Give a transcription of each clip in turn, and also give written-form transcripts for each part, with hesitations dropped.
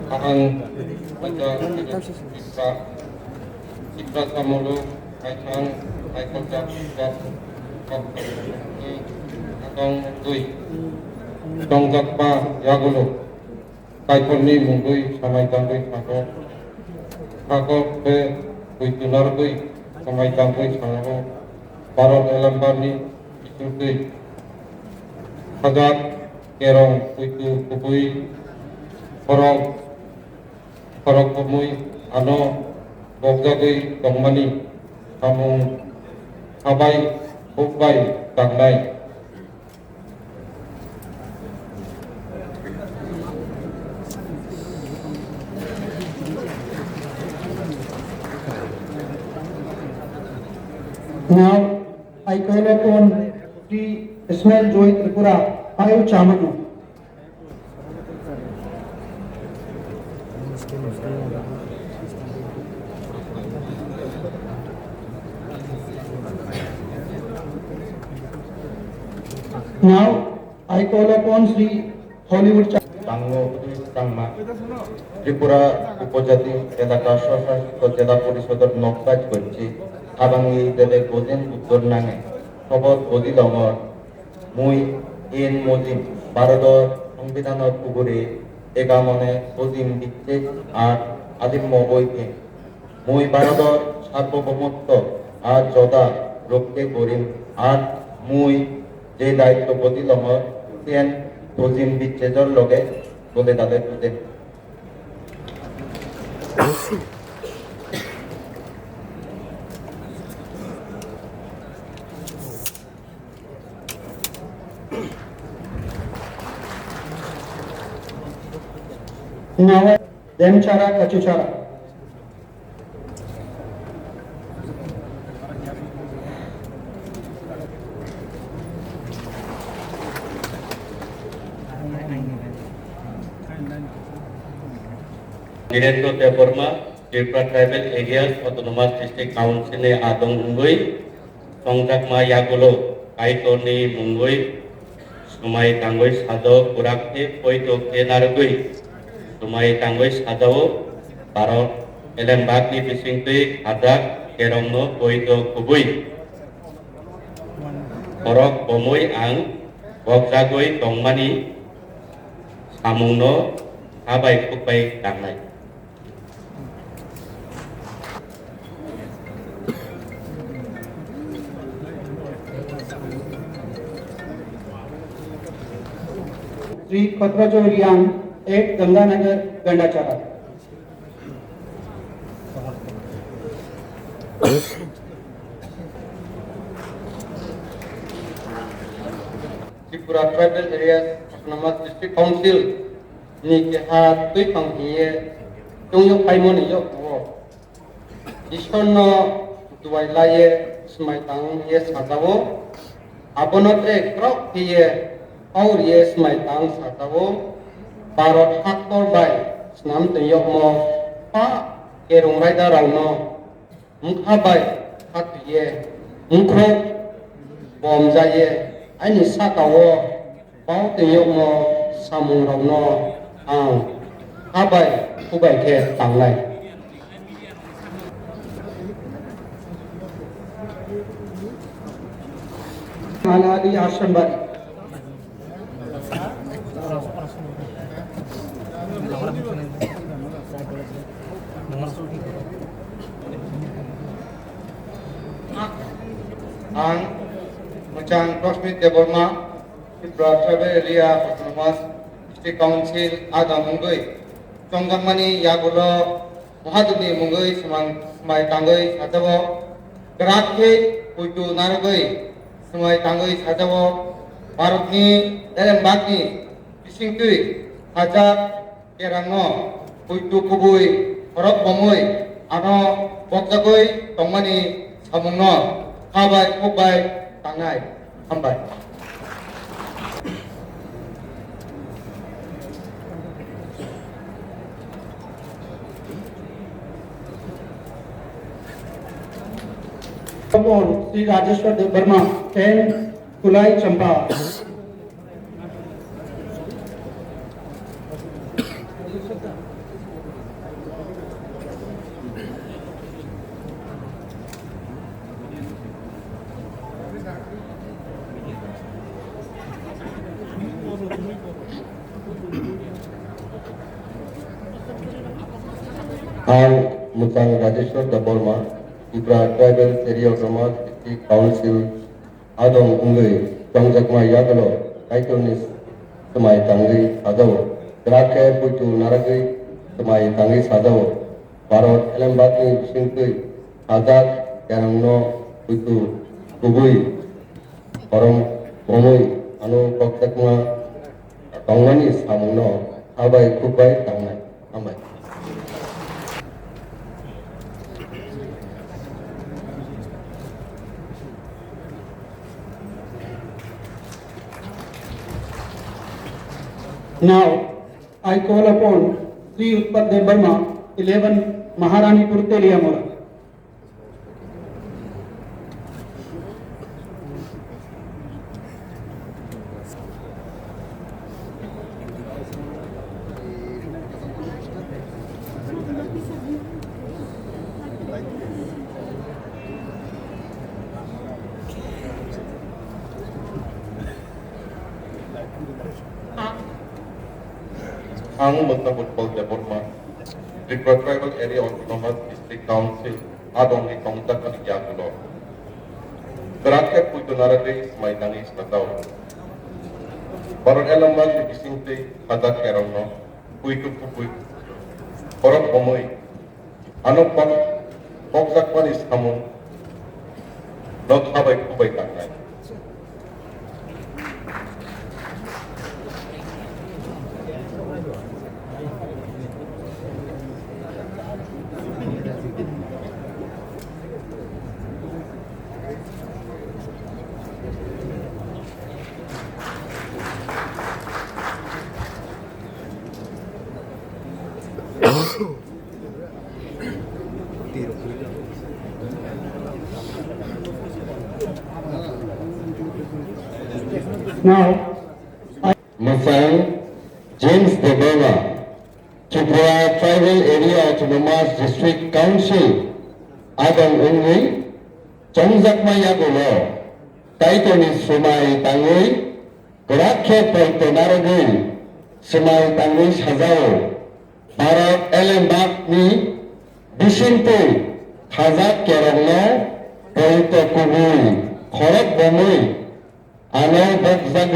ahang pada citra samulu kaitang Kokchap Nok atong tui Kokchap pa yagulo kaitoni mungkui samai tangkui ako pe kuitunar kui samai tangkui sango parot elambani isutui hajak kerong kuitu kupui korok pemui ano bokjagui tongmani samung habai hukbai tangnai Now, I call upon Sri Ismail Joy Tripura, Ayu Chamanu. Now, I call upon Sri Hollywood Tripura উপজাতি এলাকা স্বশাসিত জেলা পরিষদের নকবাজ করছি আবাঙ্গি দেবে গোজেন উত্তর নাঙে শপথ বদিলমর মুই in Mozim ভারতর সংবিধানত পুকুরে এগামনে মজিম দিচ্ছে আর আদিম্য বইকে মুই ভারতর সার্বভৌমত্ব আর যদা রক্ষে করিম আর মুই যে দায়িত্ব বদিলমর তেন মজিম বিচ্ছেদর লগে বলে তাদের খুঁজে Now, Demchara Kachuchara. Director Department Tripura Tribal Areas Autonomous District Council Adong Mungui Kokchap Yagulo Kaitoni Mungui Sumai Tangoi Sado Kurakti Poito Kenargui Sumai Tangoi Sado Barot Elembaki Bisingtui Hadak Kerongno Poito Kubui Korok Pomui Ang Bokjagui Tongmani Samungno Habai Kubai Tangnai Sri Patrajo Riyan, 8 Ganganagar, Gandachara. Tripura Tribal Areas Autonomous District Council ni keha tui panghiye tungyo paimon yo ko isonno duai laye smai tang ye sadawo abonote krok hiye और ये समय तांग सातावो Bharat हाथोर bye स्नाम तयक मो पा के रोंराइदा रावनो मुखा bye हाथ ये मुखो बम जाये आइनि सातावो पाव तयक मो सामुं रावनो आं हाबाय खुबाय के तांलाय मालाली आश्रम बारी Ang Muchang Prosmit Deborma Tripura Tribal Area Autonomous District Council Adong Mungui Chonggamani Yagulo Mohaduni Mungui Semai Tangui Sadawo Gerakhe Puitu Naragui Semai Tangui Sadawo Barokni Elembaki Bisingtui Hajak Kerangno Puitu Kubui Korok Bomui Ano Bokjagui Tongmani Samungno Habai Kubai Tangai Hambai Upon Sri Rajeshwar Dev Burma 10 Kulai Champa Ang Mutang Rajeshwar Daborma, Ibra Tribal Area Autonomous District Council, Adong Ungui, Tongjakma Yagalo, Kaitonis, Semai Tangi Sadao, Drake Putu Naragi, Semai Tangi Sadao, Barot Elembati Singkui, Azad, Yarangno, Putu, Kubui, Korong, Bomui, Anu Kokchap Tongmani Samungno, Abai Kubai Tangai, Amai. Now, I call upon Sri Utpat Dev Burma, 11 Maharani Purtelia Mora. Ang Mutnabutpol Deborma, Tripura Tribal Area Autonomous District Council, Adong ni Kokchap Nok Yakulo. Terakhir Putu Naragi Semai Tangi Sadao. Baron Elambal di Bisingte Hadat Kerongno, Puitu Kupui, Korok Bomui, Anu Kokchap Nok Samun, Not Habai Kubai Tangai. Now, Masang James Debova, Tripura Tribal Area Autonomous District Council, Adong Ungui, Tongjakma Yagalo, Kaitonis Semai Tangi, Drake Putu Naragi, Semai Tangi Sadao, Barot Elembati Bisingte Hadat Kerongno, Puitu Kupui, Korok Bomui, Anu Kokchap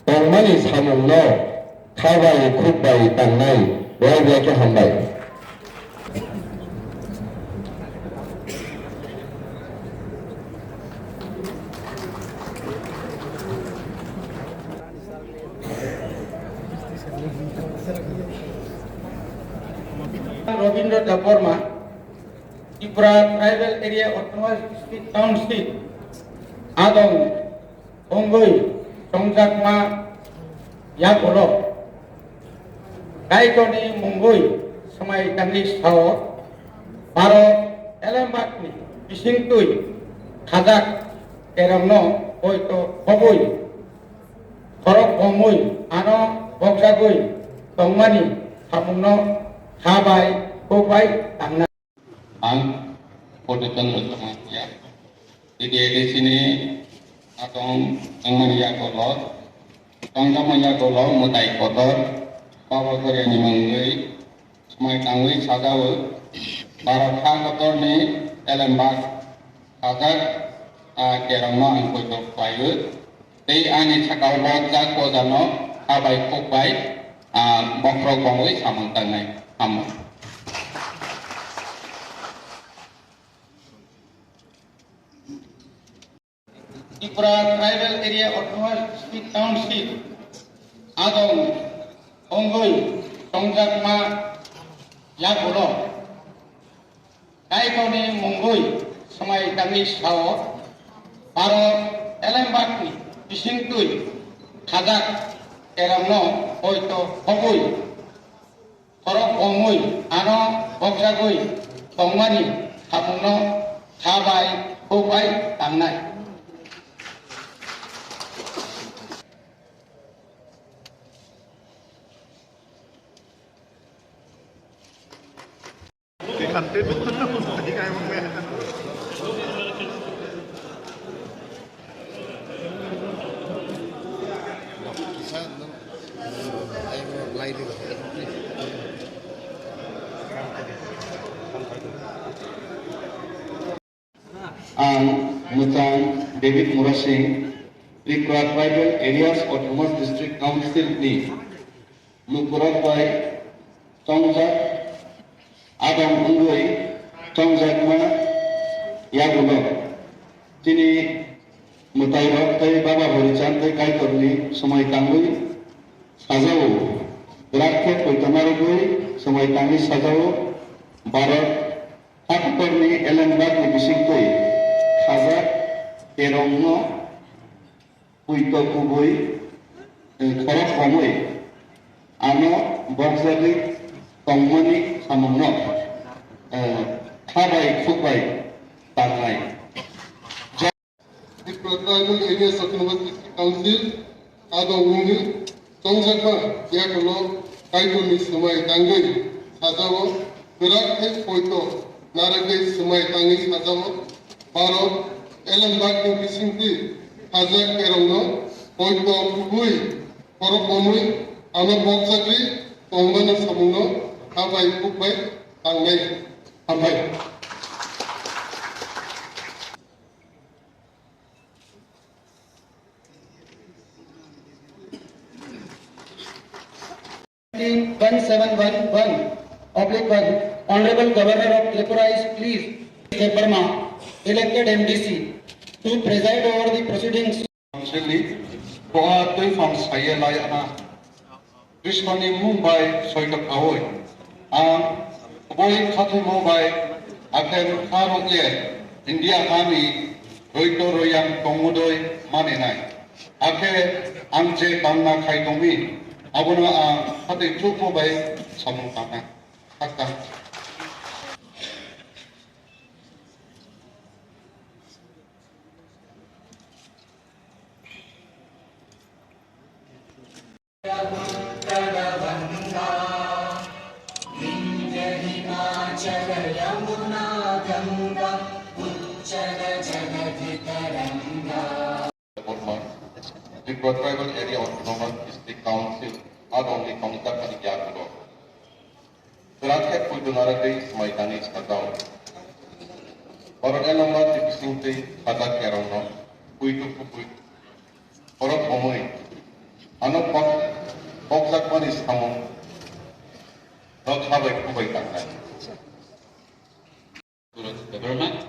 Tongmani Samungno, Kabai Kubai Tangai, Wai Hambai. Robindra Daborma, Tripura Tribal Area Autonomous District Council, Adong Ungui, Tongjakma Yakulo, Kaitoni Mungui, Semai Tangi Sadao, Barot Elembati Bisingtui, Hadat Kerongno, Puitu Kupui, Korok Bomui, Anu Kokchap Tongmani Samungno, Habai Kubai Tangai. Ang Podetan Utamatia, TTAADC ni Atong Angmania Kolot, Tongkamania Kolot, Mutai Kotor, Bawa Korea ni Mangui, Semai Tangi Sadao, Barokha Kotor ni Elembak, Hadat Kerongno ang Puitu Payu, Tei Ani Sakal Bojak Kodano, Habai Kubai, Bokrok Bangui Samung Tangai, Amun. Tripura Tribal Area Autonomous District Council, Adong Ungui, Tongjakma Yakulo, Kaitoni Mungui, Semai Tangi Sadao, Barot Elembati Bisingtui, Hadat Kerongno, Puitu Kupui, Korok Bomui, Anu Kokchap Tongmani Samungno, Habai Kubai Tangai. Kantin tadi kayak emang lain Mutang, David Murasing, Required Tribal Areas Autonomous District Council ni Lukurat by Tongjak, Adam Ungui, Tongjak Yagulo, Tini Mutairok, Baba Horichan, Kai Torni, Somai Tangui, Sajau, Brakhe, Poitanarugui, Somai Tangi Sajau, Barat, Hakutorni, Elembak, Bisingui, Hazak, Erongno, Puito Kubui, Korok Homui, Ano, Boxali, Tongmani, Samonok, Tabai, Fubai, Tangai. The Tribal Areas Autonomous District Council, Ado Wungi, Tongjaka, Yakolo, Kaitoni Sumai Tangai, Sazawo, Virak Poito, Naragai Sumai Tangi Sazawo, Baro, Elambak Bisinti, Hazak Erongo, Poito Kubui, Korokomui, Ano Boxagri, Tongmani Samuno, Habai Kubai, Tangai, Habai. Team 1711/1, Honorable Governor of Tripura is pleased, Mr. Burma, elected MDC, to preside over the proceedings. Council Boa Tui Fang Saya Layana Krishmani Mumbai Soitak Ahoy Boy Kati Mumbai Akan Karok Ye India Kami Roito Royang Tongudoi Manenai Ake Anje Bangna Kai Tongi Abuna Kati Tupo Bay Samung Tana Hakta The Tribal Area Autonomous District Council, ARONAI Kokchap Nok, Berakhe Puidunaragai Maidanis Kadau, ARONAI Lomba Dibisinti Hadak Eronno, Puitu Pupui, Korok Homui, Ano Kokchap Manis Hamon, Dot Habai Kubai Tangai. Government,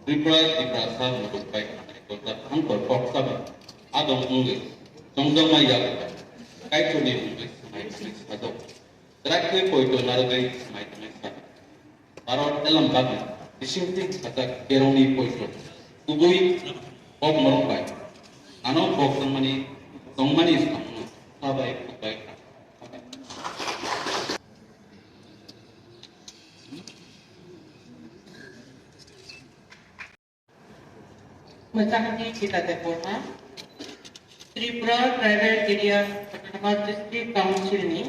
Tripura Mudukai, Uncle Kokchap, Adam Ungui, Tongjama Yak, Kaitoni Ungui, my Sado, Directly Poito Naragai, my Sado, Barot Elam Babi, Disinti Attack Geroni Poito, Ubui, Bob Morokai, Ano Bokmani, Tongmani is Kamu, Tabai, Kubai. Macam ni kita tepurna Tripura Tribal Area Autonomous District Council ni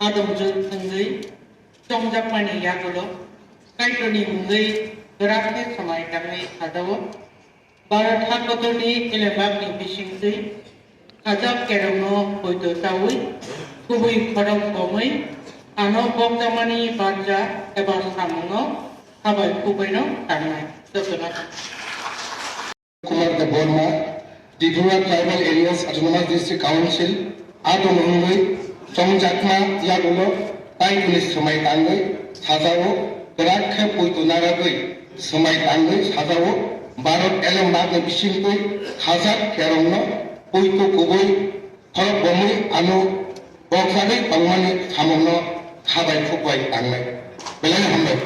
ada wujud sendiri Kokchap Mani Yagulo Kaitoni Mungai Berakhe Samai Tangai Sadawo Barat Hakotoni Elembak ni Bisingti Hazak Erongo Poito Tawi Kubui Korok Komui Ano Kokchap Mani Baja Eba Samungo Habai Kubaino Tangai Terima Kumar the Burma, Tripura Tribal Areas Autonomous District Council, Ado Mungui, Tongjak Yagulo, Kaitoni Sumai Tangai, Sazawo, Berakhe Puitunaragui, Sumai Tangai, Sazawo, Barot Elembak Bisinti, Hazak Erongo, Puitu Kubui, Korok Bomui, Ano Boxagri, Tongmani Samuno, Habai Kubai Tangai. Belai Hambai.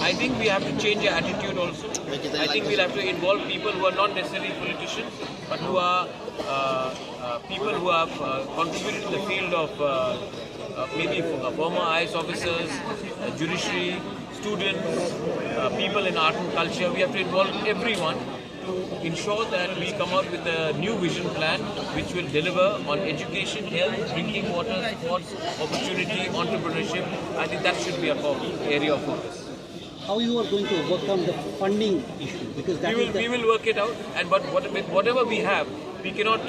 I think we have to change our attitude also. I think we'll have to involve people who are not necessarily politicians, but who are people who have contributed to the field of maybe former IS officers, judiciary, students, people in art and culture. We have to involve everyone to ensure that we come out with a new vision plan which will deliver on education, health, drinking water, sports, opportunity, entrepreneurship. I think that should be a core area of focus. How you are going to overcome the funding issue? Because We will work it out, and with whatever we have, we cannot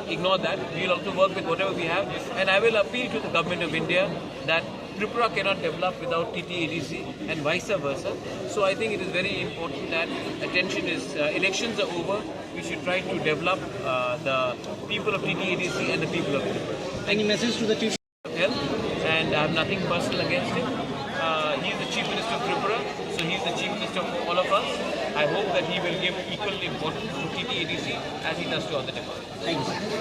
ignore that. We will also work with whatever we have, and I will appeal to the government of India that Tripura cannot develop without TTAADC and vice versa. So I think it is very important that attention is, elections are over, we should try to develop the people of TTAADC and the people of Tripura. Any message to the Chief of Health, and I have nothing personal against him. He is the Chief Minister of Tripura, so he is the Chief Minister of all of us. I hope that he will give equal importance to TTAADC as he does to other departments. Thank you.